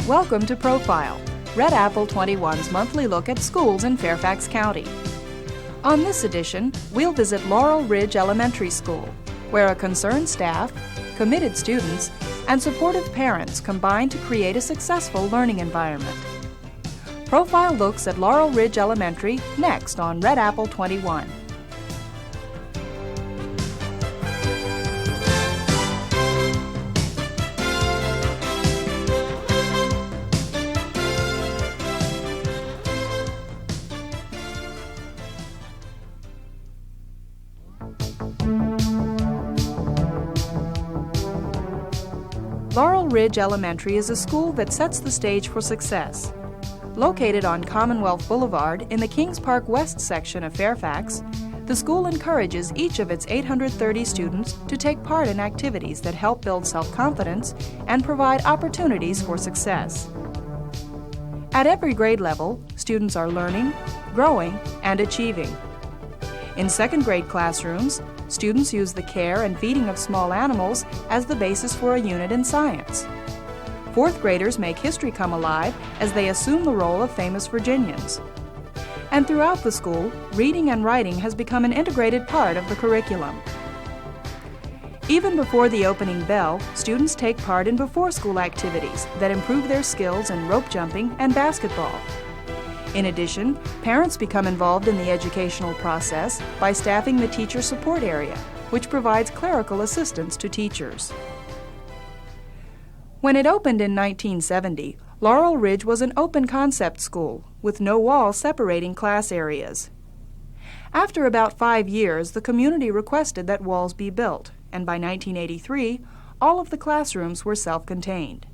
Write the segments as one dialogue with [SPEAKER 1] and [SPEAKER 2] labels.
[SPEAKER 1] Welcome to Profile, Red Apple 21's monthly look at schools in Fairfax County. On this edition, we'll visit Laurel Ridge Elementary School, where a concerned staff, committed students, and supportive parents combine to create a successful learning environment. Profile looks at Laurel Ridge Elementary next on Red Apple 21. Laurel Ridge Elementary is a school that sets the stage for success. Located on Commonwealth Boulevard in the Kings Park West section of Fairfax, the school encourages each of its 830 students to take part in activities that help build self-confidence and provide opportunities for success. At every grade level, students are learning, growing, and achieving. In second grade classrooms, students use the care and feeding of small animals as the basis for a unit in science. Fourth graders make history come alive as they assume the role of famous Virginians. And throughout the school, reading and writing has become an integrated part of the curriculum. Even before the opening bell, students take part in before-school activities that improve their skills in rope jumping and basketball. In addition, parents become involved in the educational process by staffing the teacher support area, which provides clerical assistance to teachers. When it opened in 1970, Laurel Ridge was an open concept school with no wall separating class areas. After about 5 years, the community requested that walls be built, and by 1983, all of the classrooms were self-contained.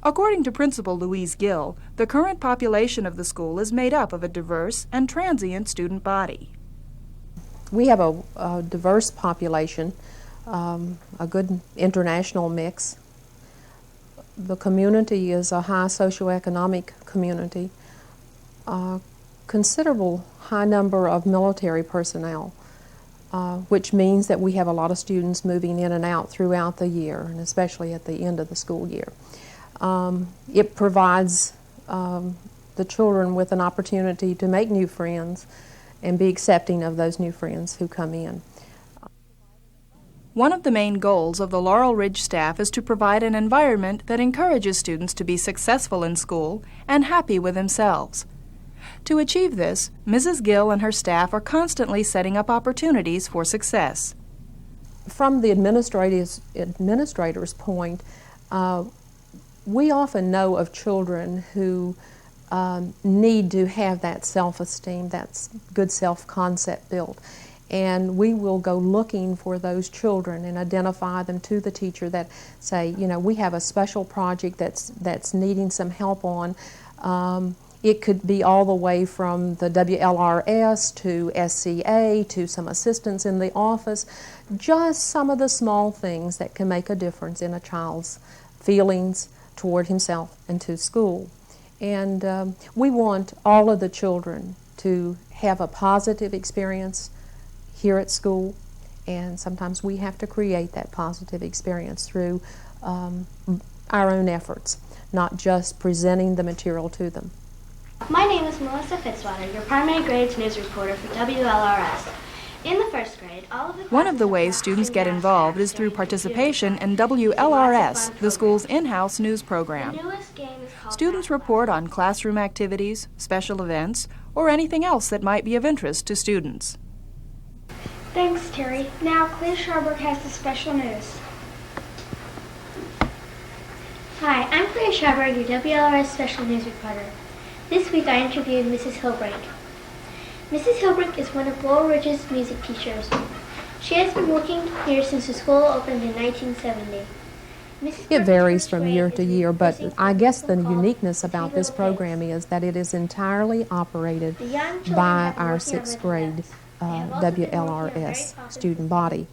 [SPEAKER 1] According to Principal Louise Gill, the current population of the school is made up of a diverse and transient student body.
[SPEAKER 2] We have a diverse population, a good international mix. The community is a high socioeconomic community, a considerable high number of military personnel, which means that we have a lot of students moving in and out throughout the year, and especially at the end of the school year. It provides the children with an opportunity to make new friends and be accepting of those new friends who come in.
[SPEAKER 1] One of the main goals of the Laurel Ridge staff is to provide an environment that encourages students to be successful in school and happy with themselves. To achieve this, Mrs. Gill and her staff are constantly setting up opportunities for success.
[SPEAKER 2] From the administrator's point, we often know of children who need to have that self-esteem, that good self-concept built. And we will go looking for those children and identify them to the teacher that say, you know, we have a special project that's needing some help on. It could be all the way from the WLRS to SCA to some assistance in the office, just some of the small things that can make a difference in a child's feelings toward himself and to school. And we want all of the children to have a positive experience here at school, and sometimes we have to create that positive experience through our own efforts, not just presenting the material to them.
[SPEAKER 3] My name is Melissa Fitzwater, your primary grades news reporter for WLRS. In the first grade, all of the
[SPEAKER 1] One of the ways students get involved is through participation in WLRS, the school's in-house news program. Students report on classroom activities, special events, or anything else that might be of interest to students.
[SPEAKER 4] Thanks, Terry. Now, Clea Sharberg has the special news.
[SPEAKER 3] Hi, I'm Clea Sharberg, your WLRS special news reporter. This week I interviewed Mrs. Hilbrink. Mrs. Hilbrink is one of Laurel Ridge's music teachers. She has been working here since the school opened in 1970.
[SPEAKER 2] It varies from year to year, but I guess the uniqueness about this program is that it is entirely operated by our 6th grade WLRS student body.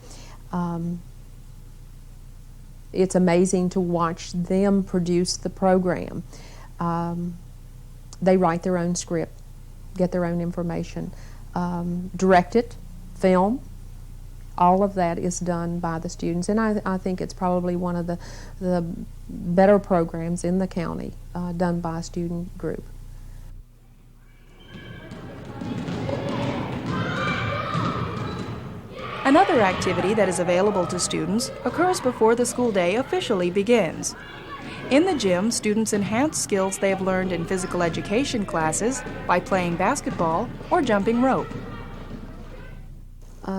[SPEAKER 2] It's amazing to watch them produce the program. They write their own script, get their own information, direct it, film, all of that is done by the students, and I think it's probably one of the better programs in the county done by a student group.
[SPEAKER 1] Another activity that is available to students occurs before the school day officially begins. In the gym, students enhance skills they have learned in physical education classes by playing basketball or jumping rope.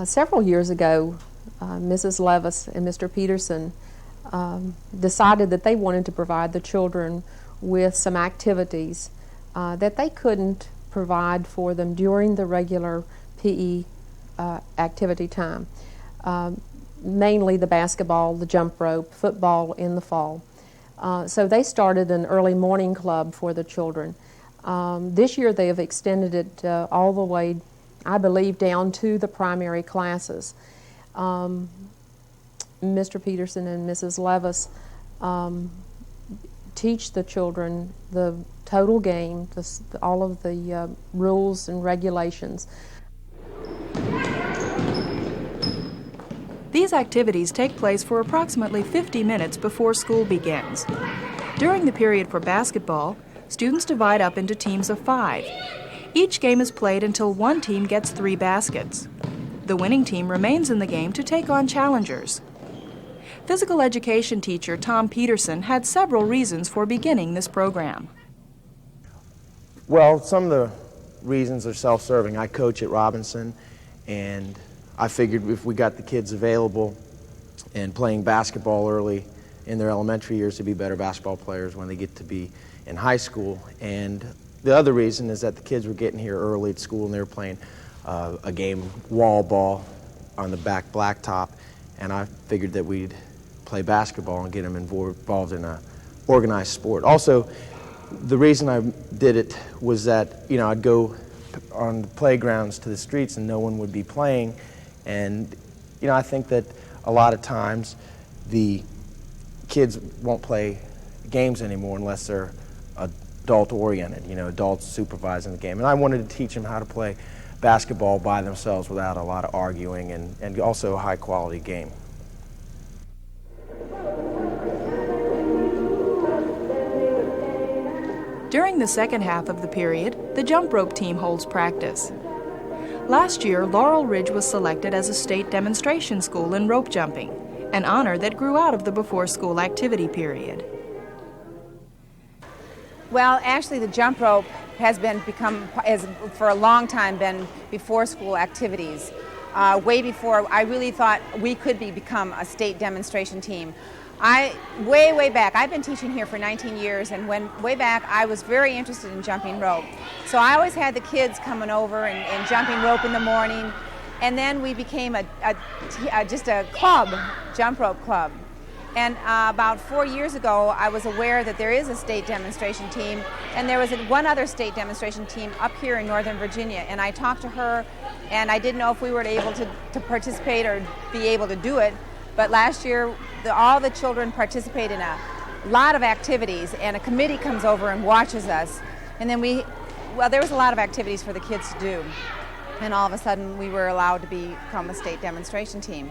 [SPEAKER 2] Several years ago, Mrs. Levis and Mr. Peterson decided that they wanted to provide the children with some activities that they couldn't provide for them during the regular PE activity time, mainly the basketball, the jump rope, football in the fall. So they started an early morning club for the children. This year they have extended it all the way, I believe, down to the primary classes. Mr. Peterson and Mrs. Levis teach the children the total game, all of the rules and regulations.
[SPEAKER 1] These activities take place for approximately 50 minutes before school begins. During the period for basketball, students divide up into teams of 5. Each game is played until one team gets 3 baskets. The winning team remains in the game to take on challengers. Physical education teacher Tom Peterson had several reasons for beginning this program.
[SPEAKER 5] Well, some of the reasons are self-serving. I coach at Robinson, and I figured if we got the kids available and playing basketball early in their elementary years to be better basketball players when they get to be in high school. And the other reason is that the kids were getting here early at school and they were playing a game, wall ball, on the back blacktop, and I figured that we'd play basketball and get them involved in a organized sport. Also, the reason I did it was that, you know, I'd go on the playgrounds to the streets and no one would be playing. And, you know, I think that a lot of times the kids won't play games anymore unless they're adult-oriented, you know, adults supervising the game. And I wanted to teach them how to play basketball by themselves without a lot of arguing, and also a high-quality game.
[SPEAKER 1] During the second half of the period, the jump rope team holds practice. Last year, Laurel Ridge was selected as a state demonstration school in rope jumping, an honor that grew out of the before-school activity period.
[SPEAKER 6] Well, actually, the jump rope has for a long time been before-school activities. Way before I really thought we could become a state demonstration team. Way back, I've been teaching here for 19 years, and way back I was very interested in jumping rope. So I always had the kids coming over and jumping rope in the morning, and then we became just a club, jump rope club. And about 4 years ago, I was aware that there is a state demonstration team, and there was one other state demonstration team up here in Northern Virginia, and I talked to her, and I didn't know if we were able to participate or be able to do it. But last year, all the children participate in a lot of activities, and a committee comes over and watches us. And then there was a lot of activities for the kids to do. And all of a sudden, we were allowed to become a state demonstration team.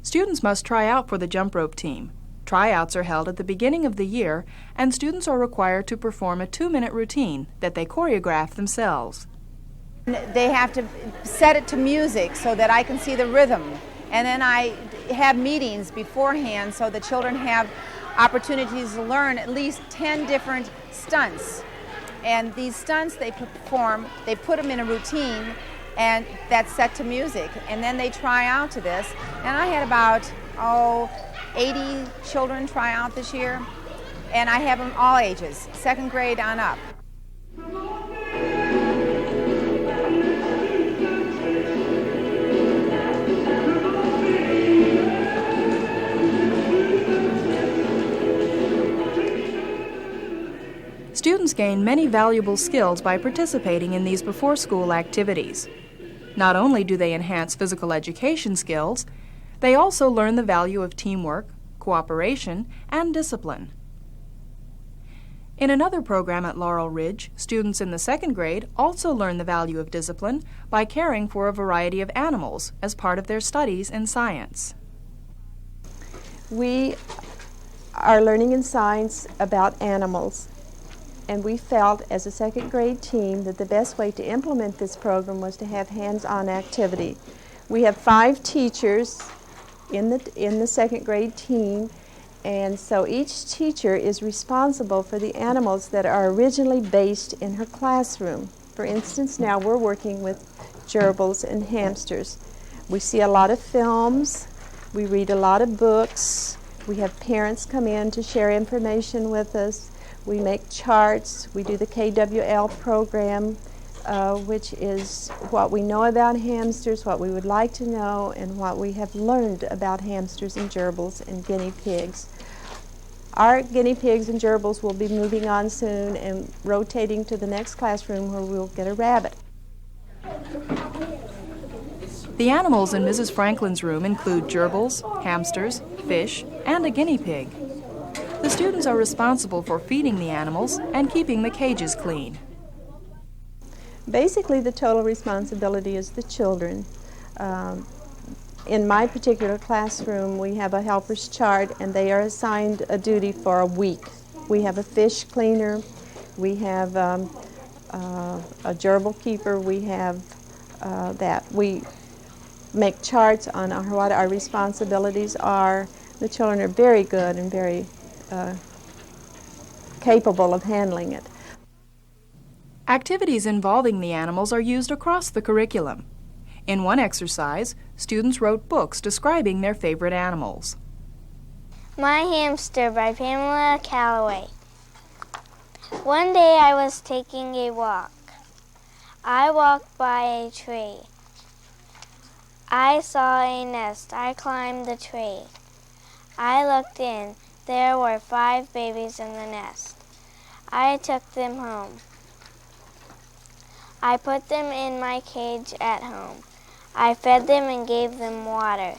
[SPEAKER 1] Students must try out for the jump rope team. Tryouts are held at the beginning of the year, and students are required to perform a 2-minute routine that they choreograph themselves.
[SPEAKER 6] They have to set it to music so that I can see the rhythm. And then I have meetings beforehand so the children have opportunities to learn at least 10 different stunts. And these stunts they perform, they put them in a routine, and that's set to music. And then they try out to this. And I had about, 80 children try out this year. And I have them all ages, 2nd grade on up.
[SPEAKER 1] Students gain many valuable skills by participating in these before-school activities. Not only do they enhance physical education skills, they also learn the value of teamwork, cooperation, and discipline. In another program at Laurel Ridge, students in the second grade also learn the value of discipline by caring for a variety of animals as part of their studies in science.
[SPEAKER 7] We are learning in science about animals, and we felt as a second grade team that the best way to implement this program was to have hands-on activity. We have 5 teachers in the second grade team, and so each teacher is responsible for the animals that are originally based in her classroom. For instance, now we're working with gerbils and hamsters. We see a lot of films, we read a lot of books, we have parents come in to share information with us, we make charts, we do the KWL program, which is what we know about hamsters, what we would like to know, and what we have learned about hamsters and gerbils and guinea pigs. Our guinea pigs and gerbils will be moving on soon and rotating to the next classroom where we'll get a rabbit.
[SPEAKER 1] The animals in Mrs. Franklin's room include gerbils, hamsters, fish, and a guinea pig. The students are responsible for feeding the animals and keeping the cages clean.
[SPEAKER 7] Basically, the total responsibility is the children. In my particular classroom, we have a helper's chart, and they are assigned a duty for a week. We have a fish cleaner, we have a gerbil keeper, we have that. We make charts on what our responsibilities are. The children are very good and very capable of handling it.
[SPEAKER 1] Activities involving the animals are used across the curriculum. In one exercise, students wrote books describing their favorite animals.
[SPEAKER 3] My Hamster by Pamela Calloway. One day I was taking a walk. I walked by a tree. I saw a nest. I climbed the tree. I looked in. There were 5 babies in the nest. I took them home. I put them in my cage at home. I fed them and gave them water.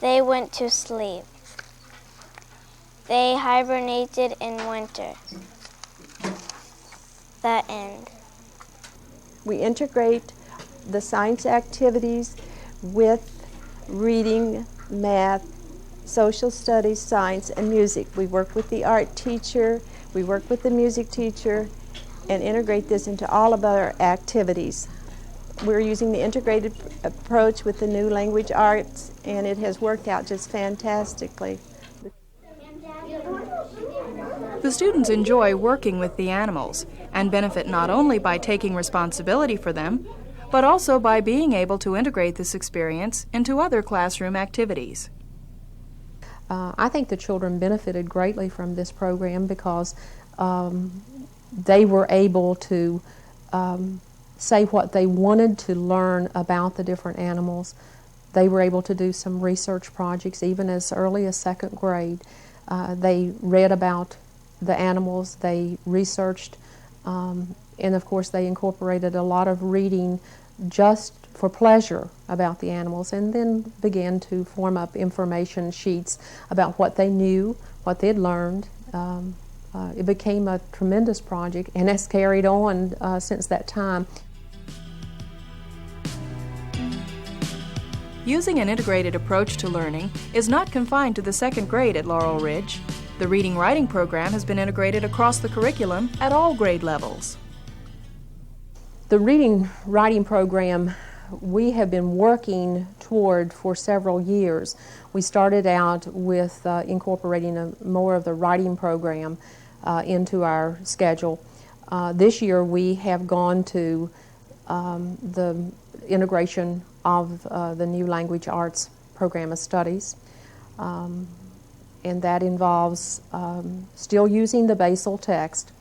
[SPEAKER 3] They went to sleep. They hibernated in winter. The end.
[SPEAKER 7] We integrate the science activities with reading, math, social studies, science, and music. We work with the art teacher, we work with the music teacher, and integrate this into all of our activities. We're using the integrated approach with the new language arts, and it has worked out just fantastically.
[SPEAKER 1] The students enjoy working with the animals and benefit not only by taking responsibility for them, but also by being able to integrate this experience into other classroom activities.
[SPEAKER 2] I think the children benefited greatly from this program because they were able to say what they wanted to learn about the different animals. They were able to do some research projects even as early as second grade. They read about the animals, they researched, and of course they incorporated a lot of reading just for pleasure about the animals, and then began to form up information sheets about what they knew, what they had learned. It became a tremendous project and has carried on since that time.
[SPEAKER 1] Using an integrated approach to learning is not confined to the second grade at Laurel Ridge. The reading-writing program has been integrated across the curriculum at all grade levels.
[SPEAKER 2] The reading-writing program we have been working toward for several years. We started out with incorporating more of the writing program into our schedule. This year we have gone to the integration of the new language arts program of studies, and that involves still using the basal text.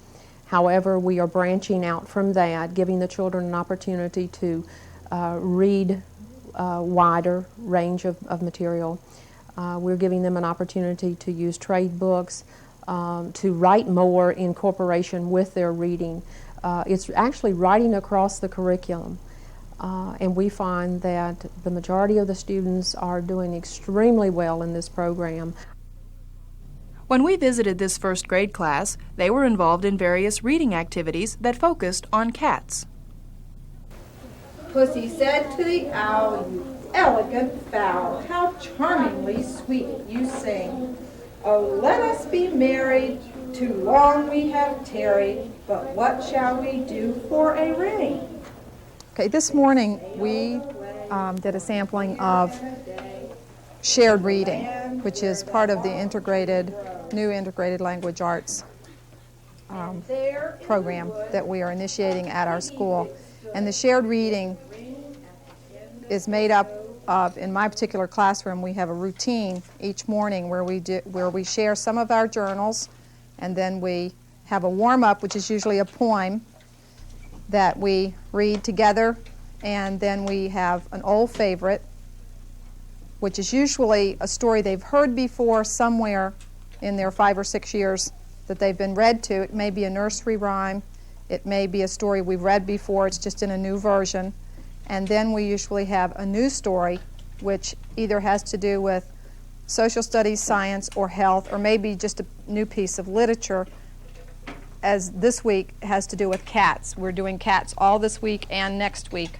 [SPEAKER 2] However, we are branching out from that, giving the children an opportunity to read a wider range of material. We're giving them an opportunity to use trade books, to write more in cooperation with their reading. It's actually writing across the curriculum. And we find that the majority of the students are doing extremely well in this program.
[SPEAKER 1] When we visited this first grade class, they were involved in various reading activities that focused on cats.
[SPEAKER 8] Pussy said to the owl, "You elegant fowl, how charmingly sweet you sing. Oh, let us be married, too long we have tarried, but what shall we do for a ring?"
[SPEAKER 9] Okay, this morning we did a sampling of shared reading, which is part of the new integrated language arts program that we are initiating at our school. And the shared reading is made up of, in my particular classroom, we have a routine each morning where we share some of our journals, and then we have a warm-up, which is usually a poem that we read together, and then we have an old favorite, which is usually a story they've heard before somewhere in their 5 or 6 years that they've been read to. It may be a nursery rhyme. It may be a story we've read before. It's just in a new version. And then we usually have a new story, which either has to do with social studies, science, or health, or maybe just a new piece of literature, as this week has to do with cats. We're doing cats all this week and next week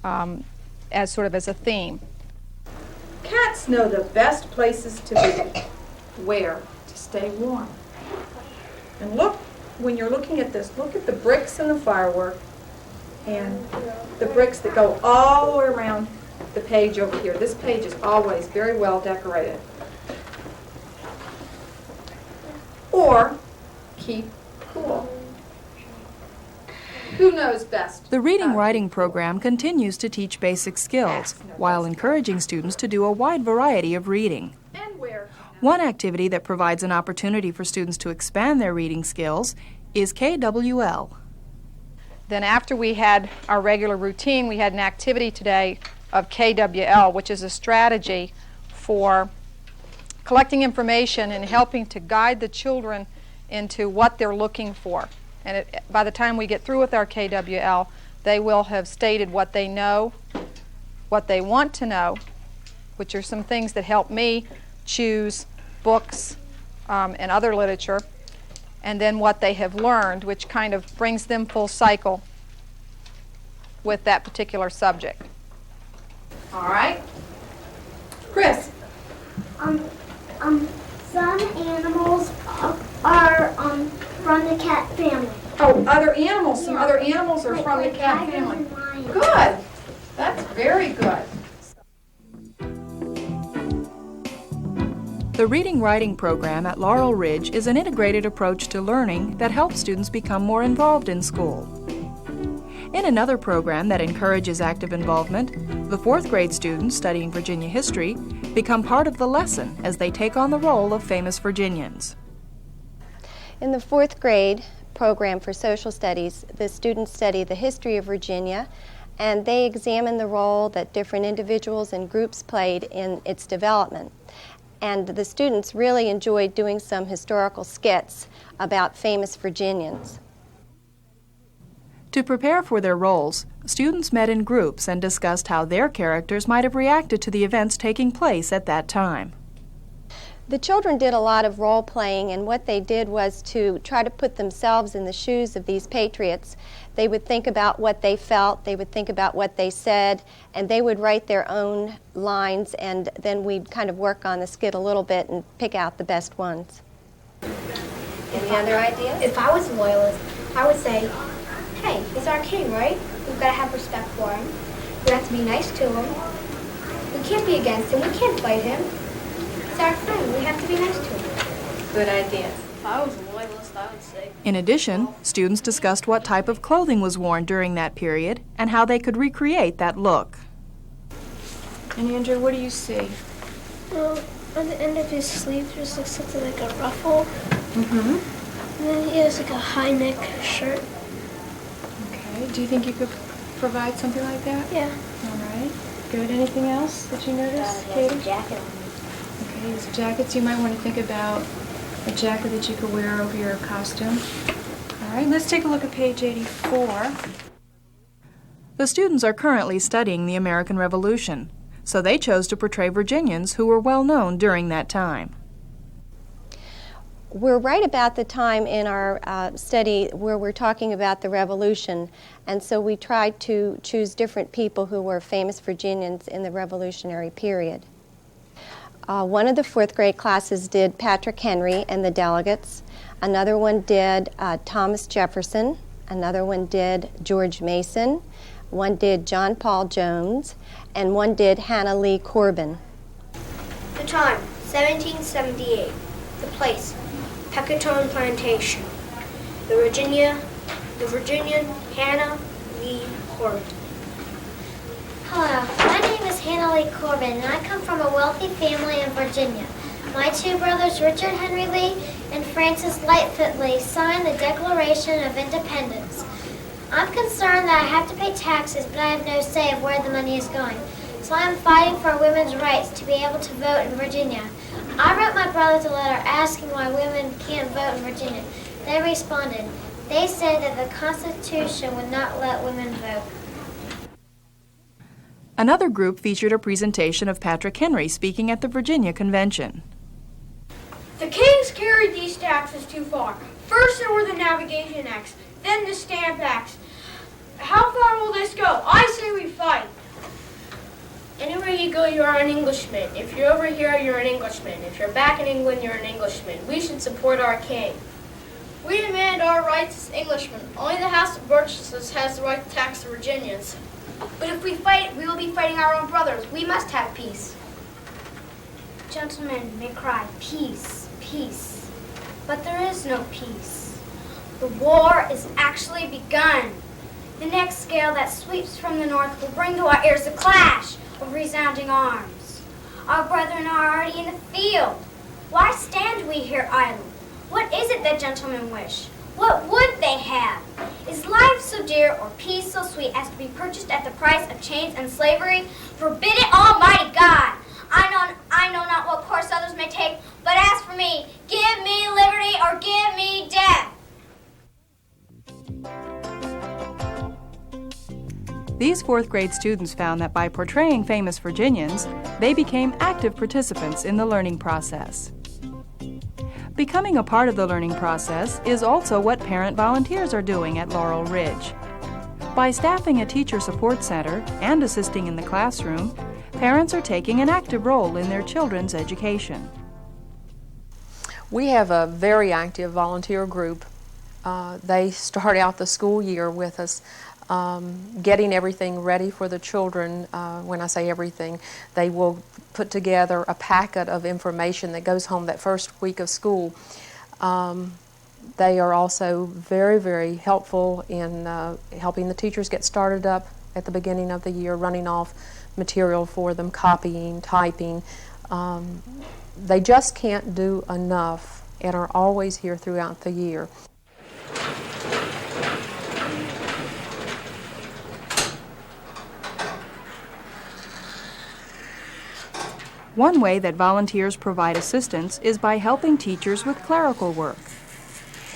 [SPEAKER 9] as sort of as a theme.
[SPEAKER 8] Cats know the best places to be. Where? To stay warm. And look, when you're looking at this, look at the bricks and the firework, and the bricks that go all the way around the page over here. This page is always very well decorated. Or keep cool. Who knows best?
[SPEAKER 1] The reading-writing program continues to teach basic skills while encouraging students to do a wide variety of reading.
[SPEAKER 8] And where?
[SPEAKER 1] One activity that provides an opportunity for students to expand their reading skills is KWL.
[SPEAKER 9] Then after we had our regular routine, we had an activity today of KWL, which is a strategy for collecting information and helping to guide the children into what they're looking for. And by the time we get through with our KWL, they will have stated what they know, what they want to know, which are some things that help me choose books and other literature, and then what they have learned, which kind of brings them full cycle with that particular subject.
[SPEAKER 8] All right. Chris.
[SPEAKER 3] Some animals are from the cat family.
[SPEAKER 8] Oh, other animals. Some other animals are from the cat family. Good. That's very good.
[SPEAKER 1] The reading-writing program at Laurel Ridge is an integrated approach to learning that helps students become more involved in school. In another program that encourages active involvement, the 4th grade students studying Virginia history become part of the lesson as they take on the role of famous Virginians.
[SPEAKER 10] In the 4th grade program for social studies, the students study the history of Virginia, and they examine the role that different individuals and groups played in its development. And the students really enjoyed doing some historical skits about famous Virginians.
[SPEAKER 1] To prepare for their roles, students met in groups and discussed how their characters might have reacted to the events taking place at that time.
[SPEAKER 10] The children did a lot of role playing, and what they did was to try to put themselves in the shoes of these patriots. They would think about what they felt, they would think about what they said, and they would write their own lines, and then we'd kind of work on the skit a little bit and pick out the best ones. Any other ideas?
[SPEAKER 3] If I was a loyalist, I would say, hey, he's our king, right? We've got to have respect for him. We have to be nice to him. We can't be against him. We can't fight him. He's our friend. We have to be nice to him.
[SPEAKER 10] Good idea.
[SPEAKER 4] If I was a loyalist, I would say.
[SPEAKER 1] In addition, students discussed what type of clothing was worn during that period and how they could recreate that look.
[SPEAKER 8] And Andrew, what do you see?
[SPEAKER 4] Well, on the end of his sleeve, there's like something like a ruffle.
[SPEAKER 8] Mm-hmm.
[SPEAKER 4] And then he has like a high neck shirt.
[SPEAKER 8] Okay. Do you think you could provide something like that?
[SPEAKER 4] Yeah.
[SPEAKER 8] All right. Good. Anything else that you noticed, Katie?
[SPEAKER 3] Jacket on.
[SPEAKER 8] Okay, these jackets, you might want to think about a jacket that you could wear over your costume. All right, let's take a look at page 84.
[SPEAKER 1] The students are currently studying the American Revolution, so they chose to portray Virginians who were well known during that time.
[SPEAKER 10] We're right about the time in our study where we're talking about the Revolution, and so we tried to choose different people who were famous Virginians in the Revolutionary period. One of the fourth grade classes did Patrick Henry and the Delegates. Another one did Thomas Jefferson. Another one did George Mason. One did John Paul Jones. And one did Hannah Lee Corbin.
[SPEAKER 3] The time, 1778. The place, Peckatone Plantation. The Virginian Hannah Lee Corbin.
[SPEAKER 11] Hello, my name is Hannah Lee Corbin, and I come from a wealthy family in Virginia. My two brothers, Richard Henry Lee and Francis Lightfoot Lee, signed the Declaration of Independence. I'm concerned that I have to pay taxes, but I have no say of where the money is going. So I am fighting for women's rights to be able to vote in Virginia. I wrote my brothers a letter asking why women can't vote in Virginia. They responded. They said that the Constitution would not let women vote.
[SPEAKER 1] Another group featured a presentation of Patrick Henry speaking at the Virginia Convention.
[SPEAKER 4] The kings carried these taxes too far. First there were the Navigation Acts, then the Stamp Acts. How far will this go? I say we fight.
[SPEAKER 12] Anywhere you go, you are an Englishman. If you're over here, you're an Englishman. If you're back in England, you're an Englishman. We should support our king.
[SPEAKER 13] We demand our rights as Englishmen. Only the House of Burgesses has the right to tax the Virginians.
[SPEAKER 4] But if we fight, we will be fighting our own brothers. We must have peace.
[SPEAKER 11] Gentlemen may cry, peace, peace. But there is no peace. The war is actually begun. The next gale that sweeps from the north will bring to our ears the clash of resounding arms. Our brethren are already in the field. Why stand we here idle? What is it that gentlemen wish? What would they have? Is life so dear or peace so sweet as to be purchased at the price of chains and slavery? Forbid it, Almighty God! I know not what course others may take, but as for me, give me liberty or give me death.
[SPEAKER 1] These fourth grade students found that by portraying famous Virginians, they became active participants in the learning process. Becoming a part of the learning process is also what parent volunteers are doing at Laurel Ridge. By staffing a teacher support center and assisting in the classroom, parents are taking an active role in their children's education.
[SPEAKER 2] We have a very active volunteer group. They start out the school year with us, getting everything ready for the children. When I say everything, they will put together a packet of information that goes home that first week of school. They are also very, very helpful in helping the teachers get started up at the beginning of the year, running off material for them, copying, typing. They just can't do enough and are always here throughout the year.
[SPEAKER 1] One way that volunteers provide assistance is by helping teachers with clerical work.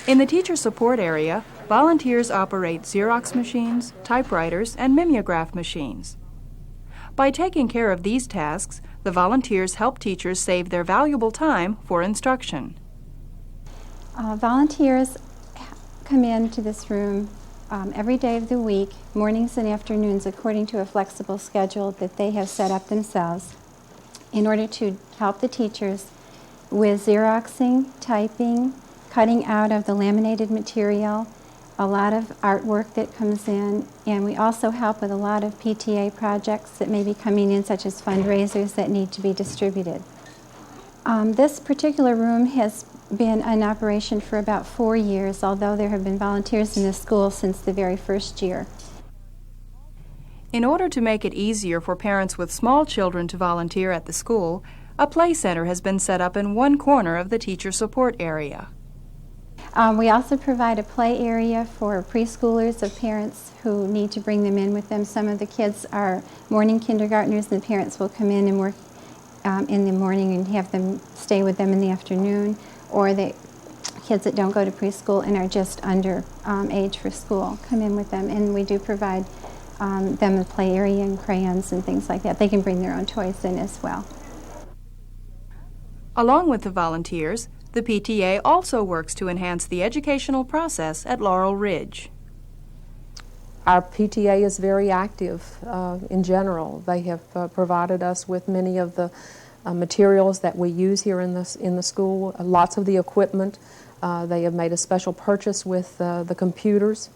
[SPEAKER 1] In the teacher support area, volunteers operate Xerox machines, typewriters, and mimeograph machines. By taking care of these tasks, the volunteers help teachers save their valuable time for instruction.
[SPEAKER 14] Volunteers come into this room every day of the week, mornings and afternoons, according to a flexible schedule that they have set up themselves, in order to help the teachers with Xeroxing, typing, cutting out of the laminated material, a lot of artwork that comes in, and we also help with a lot of PTA projects that may be coming in, such as fundraisers that need to be distributed. This particular room has been in operation for about 4 years, although there have been volunteers in the school since the very first year.
[SPEAKER 1] In order to make it easier for parents with small children to volunteer at the school, a play center has been set up in one corner of the teacher support area.
[SPEAKER 14] We also provide a play area for preschoolers of parents who need to bring them in with them. Some of the kids are morning kindergartners, and the parents will come in and work in the morning and have them stay with them in the afternoon, or the kids that don't go to preschool and are just under age for school come in with them, and we do provide them a play area and crayons and things like that. They can bring their own toys in as well.
[SPEAKER 1] Along with the volunteers, The PTA also works to enhance the educational process at Laurel Ridge.
[SPEAKER 2] Our PTA is very active in general. They have provided us with many of the materials that we use here in the school, lots of the equipment. They have made a special purchase with the computers.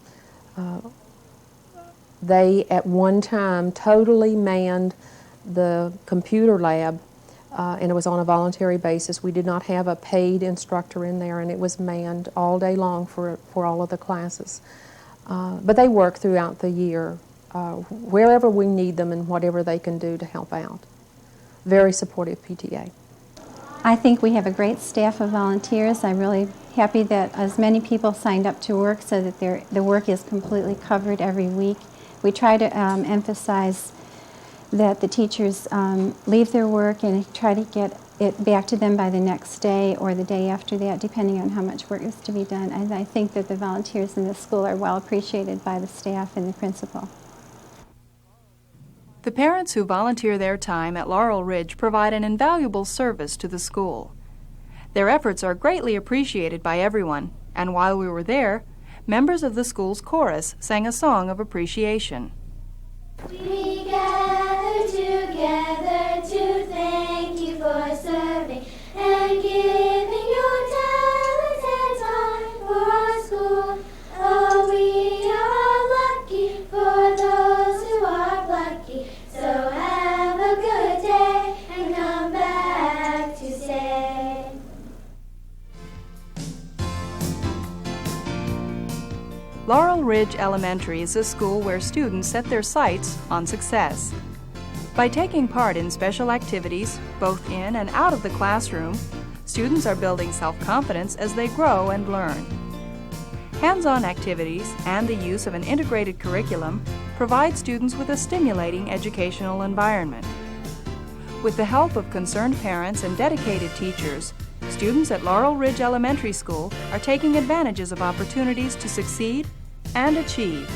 [SPEAKER 2] They, at one time, totally manned the computer lab, and it was on a voluntary basis. We did not have a paid instructor in there, and it was manned all day long for all of the classes. But they work throughout the year, wherever we need them and whatever they can do to help out. Very supportive PTA.
[SPEAKER 14] I think we have a great staff of volunteers. I'm really happy that as many people signed up to work so that the work is completely covered every week. We try to emphasize that the teachers leave their work and try to get it back to them by the next day or the day after that, depending on how much work is to be done. And I think that the volunteers in the school are well appreciated by the staff and the principal.
[SPEAKER 1] The parents who volunteer their time at Laurel Ridge provide an invaluable service to the school. Their efforts are greatly appreciated by everyone, and while we were there, members of the school's chorus sang a song of appreciation.
[SPEAKER 15] We gather together to thank you for serving and giving your talents and time for our school. Oh, we are lucky for those who are lucky. So have a good day and come back to stay.
[SPEAKER 1] Laurel Ridge Elementary is a school where students set their sights on success. By taking part in special activities, both in and out of the classroom, students are building self-confidence as they grow and learn. Hands-on activities and the use of an integrated curriculum provide students with a stimulating educational environment. With the help of concerned parents and dedicated teachers, students at Laurel Ridge Elementary School are taking advantages of opportunities to succeed and achieve.